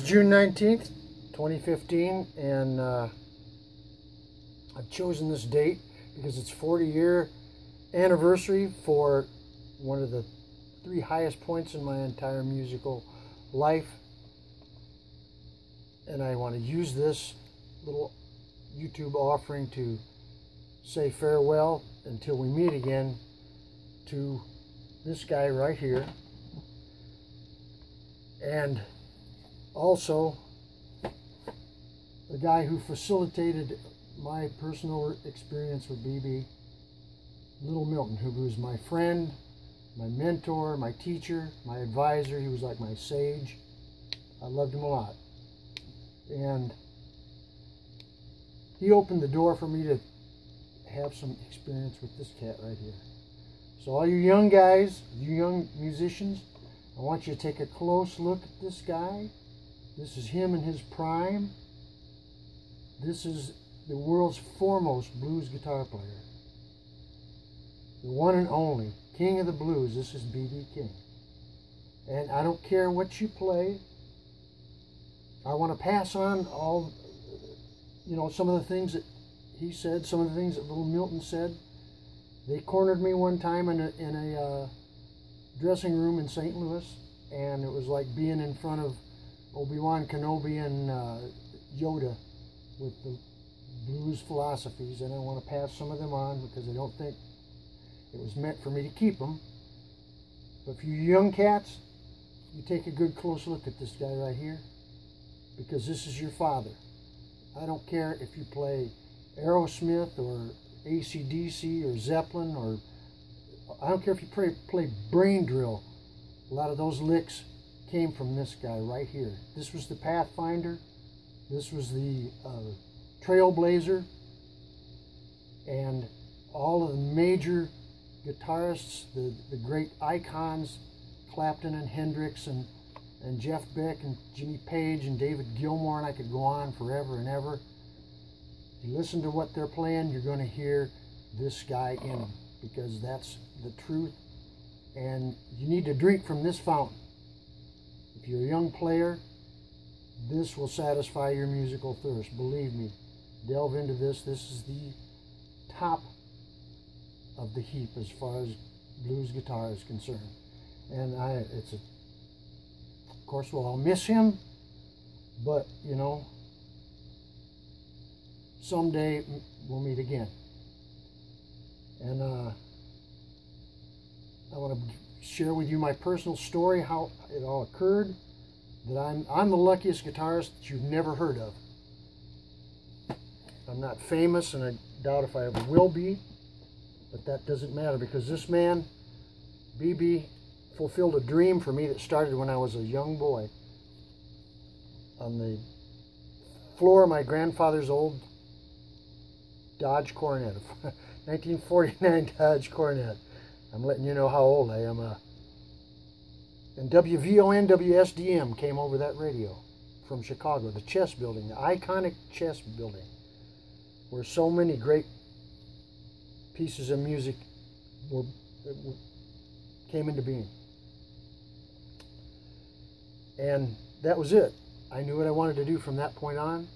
June 19th, 2015, and I've chosen this date because it's 40-year anniversary for one of the 3 highest points in my entire musical life, and I want to use this little YouTube offering to say farewell until we meet again to this guy right here, and also the guy who facilitated my personal experience with B.B., Little Milton, who was my friend, my mentor, my teacher, my advisor. He was like my sage. I loved him a lot. And he opened the door for me to have some experience with this cat right here. So all you young guys, you young musicians, I want you to take a close look at this guy. This is him in his prime. This is the world's foremost blues guitar player. The one and only king of the blues. This is B.B. King. And I don't care what you play. I want to pass on all, some of the things that he said, some of the things that Little Milton said. They cornered me one time in a dressing room in St. Louis, and it was like being in front of Obi-Wan Kenobi and Yoda with the blues philosophies, and I want to pass some of them on because I don't think it was meant for me to keep them. But for you young cats, you take a good close look at this guy right here, because this is your father. I don't care if you play Aerosmith or AC/DC or Zeppelin, or I don't care if you play Brain Drill. A lot of those licks came from this guy right here. This was the Pathfinder. This was the Trailblazer. And all of the major guitarists, the great icons, Clapton and Hendrix and Jeff Beck and Jimmy Page and David Gilmour, and I could go on forever and ever. If you listen to what they're playing, you're going to hear this guy in them, because that's the truth. And you need to drink from this fountain. If you're a young player, this will satisfy your musical thirst. Believe me, delve into this. This is the top of the heap as far as blues guitar is concerned. And of course, I'll miss him, but someday we'll meet again. And I want to share with you my personal story, how it all occurred, that I'm the luckiest guitarist that you've never heard of. I'm not famous, and I doubt if I ever will be, but that doesn't matter, because this man, B.B., fulfilled a dream for me that started when I was a young boy on the floor of my grandfather's old Dodge Coronet, 1949 Dodge Coronet. I'm letting you know how old I am. And WVON WSDM came over that radio from Chicago, the Chess Building, the iconic Chess Building, where so many great pieces of music came into being. And that was it. I knew what I wanted to do from that point on.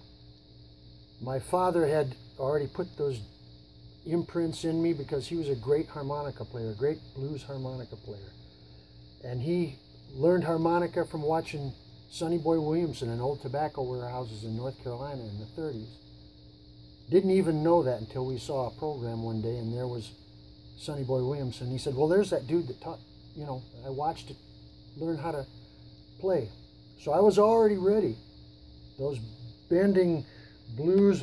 My father had already put those imprints in me because he was a great harmonica player, a great blues harmonica player. And he learned harmonica from watching Sonny Boy Williamson in old tobacco warehouses in North Carolina in the 30s. Didn't even know that until we saw a program one day, and there was Sonny Boy Williamson. He said, well, there's that dude that taught, I watched it learn how to play. So I was already ready. Those bending blues.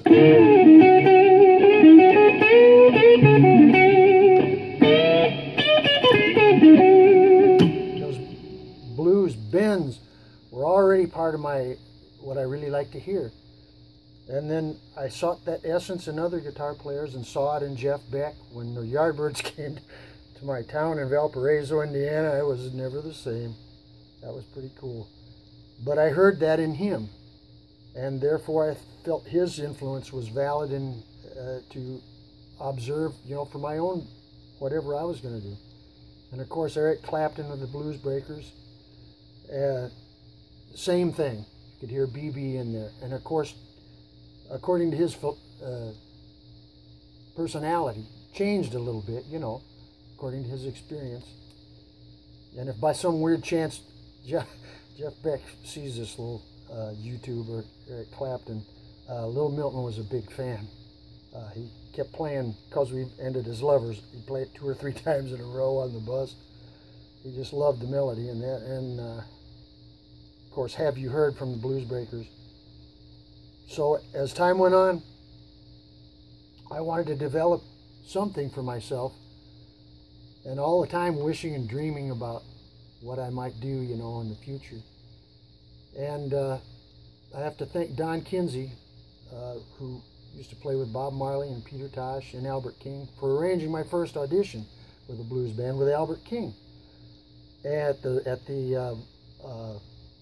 Those blues bends were already part of what I really like to hear. And then I sought that essence in other guitar players and saw it in Jeff Beck. When the Yardbirds came to my town in Valparaiso, Indiana, I was never the same. That was pretty cool. But I heard that in him, and therefore I felt his influence was valid in to observe, for my own whatever I was going to do. And of course, Eric Clapton of the Blues Breakers, same thing. You could hear B.B. in there, and of course, according to his personality, changed a little bit, according to his experience. And if by some weird chance Jeff Beck sees this little YouTuber, Eric Clapton, Lil Milton was a big fan. He kept playing, because we ended as lovers, he'd play it 2 or 3 times in a row on the bus. He just loved the melody in that. And of course, Have You Heard from the Blues Breakers. So as time went on, I wanted to develop something for myself, and all the time wishing and dreaming about what I might do, in the future. And I have to thank Don Kinsey, who used to play with Bob Marley and Peter Tosh and Albert King, for arranging my first audition with a blues band with Albert King at the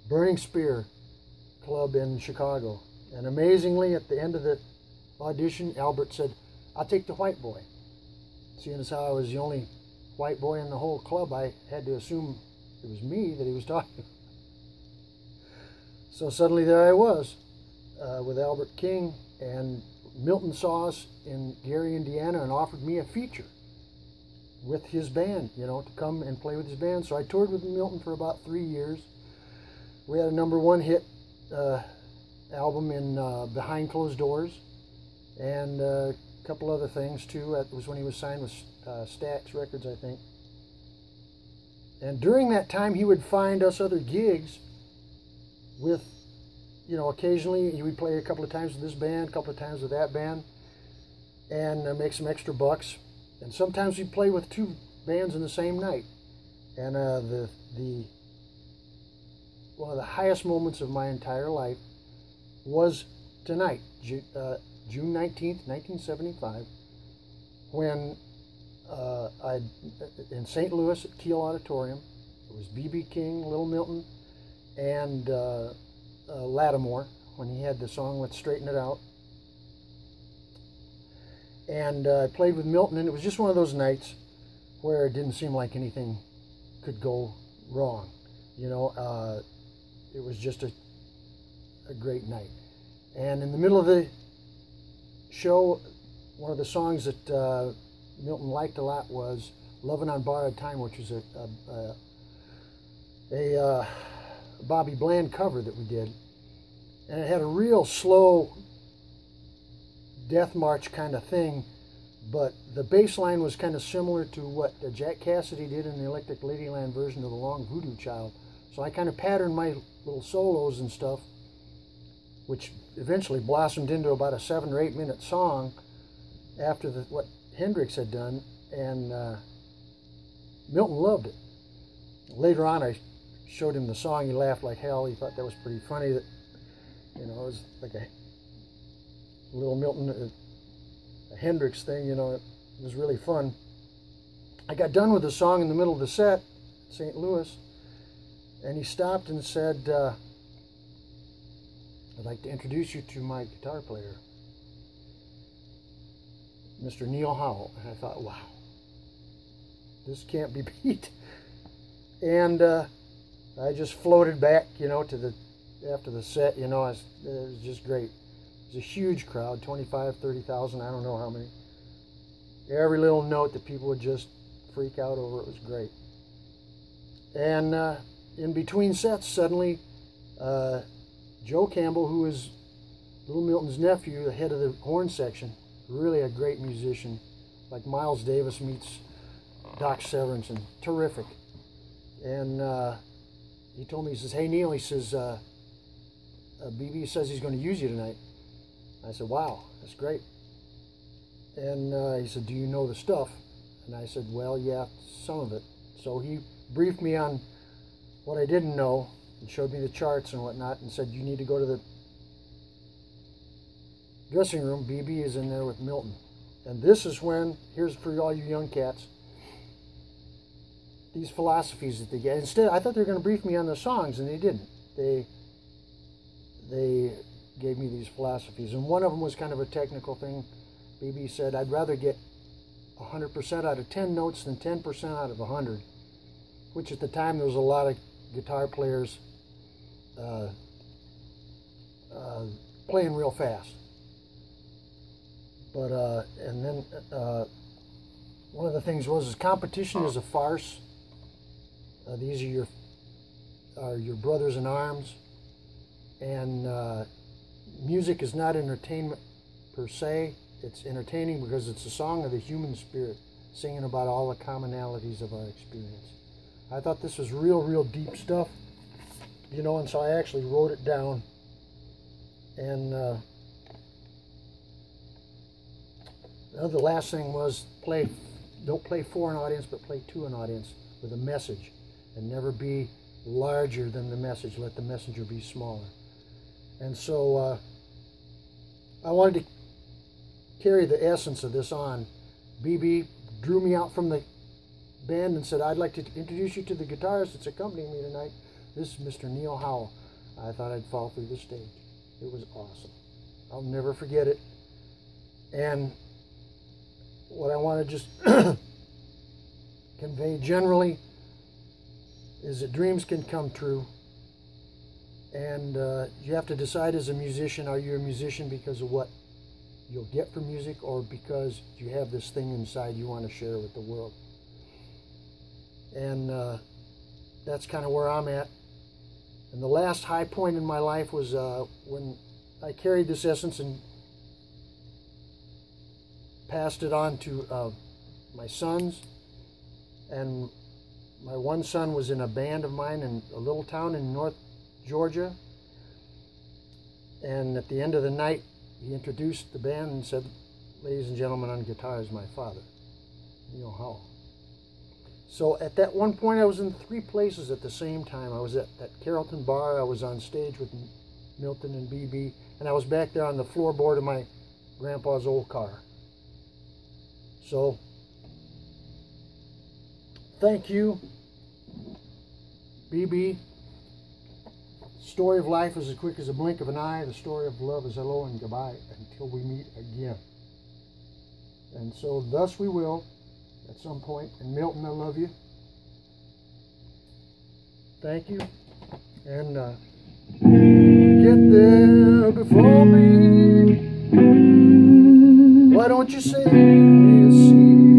Burning Spear Club in Chicago. And amazingly, at the end of the audition, Albert said, "I'll take the white boy." Seeing as how I was the only white boy in the whole club, I had to assume it was me that he was talking to. So suddenly there I was with Albert King, and Milton saw us in Gary, Indiana, and offered me a feature with his band, to come and play with his band. So I toured with Milton for about 3 years. We had a #1 hit album in Behind Closed Doors, and a couple other things too. That was when he was signed with Stax Records, I think. And during that time, he would find us other gigs with, occasionally he would play a couple of times with this band, a couple of times with that band, and make some extra bucks. And sometimes we'd play with 2 bands in the same night. And one of the highest moments of my entire life was tonight, June 19th, 1975, when in St. Louis at Kiel Auditorium. It was B.B.King, Little Milton, and Lattimore, when he had the song Let's Straighten It Out. And I played with Milton, and it was just one of those nights where it didn't seem like anything could go wrong. It was just a great night. And in the middle of the show, one of the songs that Milton liked a lot was "Lovin' on Borrowed Time," which was a Bobby Bland cover that we did. And it had a real slow death march kind of thing, but the bass line was kind of similar to what Jack Cassidy did in the Electric Ladyland version of The Long Voodoo Child. So I kind of patterned my little solos and stuff, which eventually blossomed into about a 7 or 8 minute song after what Hendrix had done, and Milton loved it. Later on, I showed him the song. He laughed like hell. He thought that was pretty funny. That it was like a little Milton, a Hendrix thing. It was really fun. I got done with the song in the middle of the set, St. Louis, and he stopped and said, "I'd like to introduce you to my guitar player, Mr. Neil Howell." And I thought, wow, this can't be beat. And I just floated back, after the set, it was just great. It was a huge crowd, 25, 30,000, I don't know how many. Every little note that people would just freak out over, it was great. And in between sets, suddenly Joe Campbell, who is Little Milton's nephew, the head of the horn section, really a great musician, like Miles Davis meets Doc Severinsen, terrific. And he told me, he says, "Hey Neil," he says, "BB says he's going to use you tonight." I said, "Wow, that's great." And he said, "Do you know the stuff?" And I said, "Well, yeah, some of it." So he briefed me on what I didn't know and showed me the charts and whatnot and said, "You need to go to the dressing room. BB is in there with Milton." And this is when, here's for all you young cats, these philosophies that they get. Instead, I thought they were going to brief me on the songs, and they didn't. They gave me these philosophies. And one of them was kind of a technical thing. BB said, "I'd rather get 100% out of 10 notes than 10% out of 100, which at the time there was a lot of guitar players playing real fast. But and then one of the things was competition is a farce. These are your brothers in arms, and music is not entertainment per se. It's entertaining because it's a song of the human spirit, singing about all the commonalities of our experience." I thought this was real deep stuff, you know, and so I actually wrote it down. And the last thing was don't play for an audience, but play to an audience with a message, and never be larger than the message. Let the messenger be smaller. And so I wanted to carry the essence of this on. BB drew me out from the band and said, "I'd like to introduce you to the guitarist that's accompanying me tonight. This is Mr. Neil Howell." I thought I'd fall through the stage. It was awesome. I'll never forget it. And what I want to just convey generally is that dreams can come true. And you have to decide as a musician, are you a musician because of what you'll get from music, or because you have this thing inside you want to share with the world? And that's kind of where I'm at. And the last high point in my life was when I carried this essence and passed it on to my sons. And my one son was in a band of mine in a little town in North Georgia. And at the end of the night, he introduced the band and said, "Ladies and gentlemen, on guitar is my father, Neil Howell." So at that one point, I was in 3 places at the same time. I was at that Carrollton bar, I was on stage with Milton and BB, and I was back there on the floorboard of my grandpa's old car. So, thank you, BB. Story of life is as quick as a blink of an eye. The story of love is hello and goodbye until we meet again. And so thus we will at some point. And Milton, I love you. Thank you. And get there before me. Why don't you save me a seat?